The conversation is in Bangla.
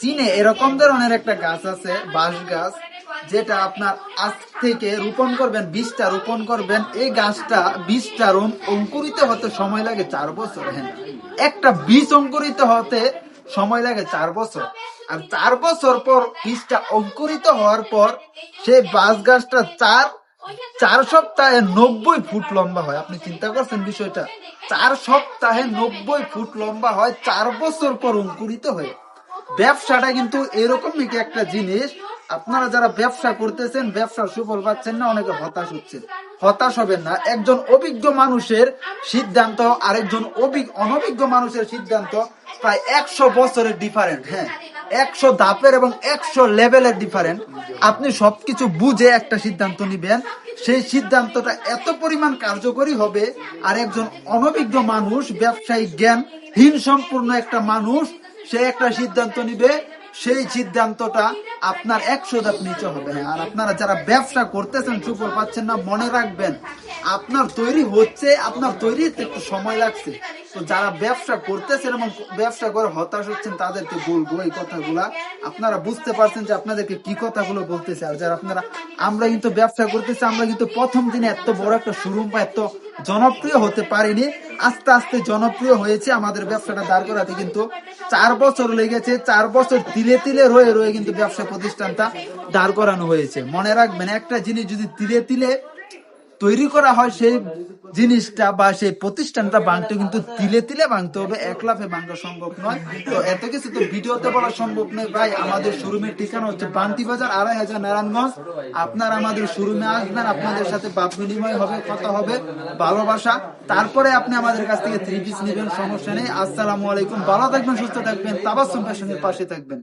চীনে এরকম ধরনের একটা গাছ আছে, বাঁশ গাছ, যেটা আপনার আজ থেকে রোপণ করবেন, 20টা রোপণ করবেন, এই গাছটা 20টা অঙ্কুরিত হতে সময় লাগে 4 বছর। হ্যাঁ, একটা বীজ অঙ্কুরিত হতে সময় লাগে 4 বছর। আর 4 বছর পর বীজটা অঙ্কুরিত হওয়ার পর সেই বাঁশ গাছটা 4 সপ্তাহে 90 ফুট লম্বা হয়। আপনি চিন্তা করছেন বিষয়টা? 4 সপ্তাহে 90 ফুট লম্বা হয়, 4 বছর পর অঙ্কুরিত হয়ে। ব্যবসাটা কিন্তু এরকম নাকি একটা জিনিস, আপনারা যারা ব্যবসা করতেছেন, ব্যবসার সুফল পাচ্ছেন না, অনেকে হতাশ হচ্ছেন। হতাশ হবেন না। একজন অভিজ্ঞ মানুষের সিদ্ধান্ত আরেকজন অনভিজ্ঞ মানুষের সিদ্ধান্ত প্রায় 100 বছরের ডিফারেন্ট। হ্যাঁ, 100 ধাপের এবং 100 লেভেলের ডিফারেন্ট। আপনি সবকিছু বুঝে একটা সিদ্ধান্ত নিবেন, সেই সিদ্ধান্তটা এত পরিমাণ কার্যকরী হবে। আর একজন অনভিজ্ঞ মানুষ, ব্যবসায়িক জ্ঞানহীন সম্পূর্ণ একটা মানুষ, সে একটা সিদ্ধান্ত নিবে, সেই সিদ্ধান্তটা আপনার 100 ধাপ নিচে হবে। আর আপনারা যারা ব্যবসা করতেছেন, সুফল পাচ্ছেন না, মনে রাখবেন আপনার তৈরি হচ্ছে, আপনার তৈরিতে একটু সময় লাগছে। তো যারা ব্যবসা করতেছেন এবং ব্যবসা করে হতাশ হচ্ছেন, তাদেরকে বলবো এই কথাগুলা। আপনারা বুঝতে পারছেন যে আপনাদেরকে কি কথাগুলো বলতেছে। আর যারা আমরা কিন্তু ব্যবসা করতেছি, আমরা কিন্তু প্রথম দিনে এত বড় একটা শোরুম বা এত জনপ্রিয় হতে পারিনি। আস্তে আস্তে জনপ্রিয় হয়েছে। আমাদের ব্যবসাটা দাঁড় করাতে কিন্তু 4 বছর লেগেছে। 4 বছর তিলে তিলে রয়ে রয়ে কিন্তু ব্যবসা প্রতিষ্ঠানটা দাঁড় করানো হয়েছে। মনে রাখবেন, একটা জিনিস যদি তিলে তিলে তৈরি করা হয়, সেই জিনিসটা বা সেই প্রতিষ্ঠানটা ভাঙতে কিন্তু তিলে তিলে ভাঙতে হবে, এক লাফে ভাঙা সম্ভব নয়। তো এত কিছু তো ভিডিওতে বলা সম্ভব নয় ভাই। আমাদের শোরুমের ঠিকানা হচ্ছে বান্তি বাজার, 2500 নারায়ণগঞ্জ। আপনারা আমাদের শোরুমে আসবেন, আপনাদের সাথে ভাব বিনিময় হবে, কথা হবে, ভালোবাসা। তারপরে আপনি আমাদের কাছ থেকে 3 পিস নেবেন, সমস্যা নেই। আসসালামু আলাইকুম, ভালো থাকবেন, সুস্থ থাকবেন, তাবাসসুম ফ্যাশনের পাশে থাকবেন।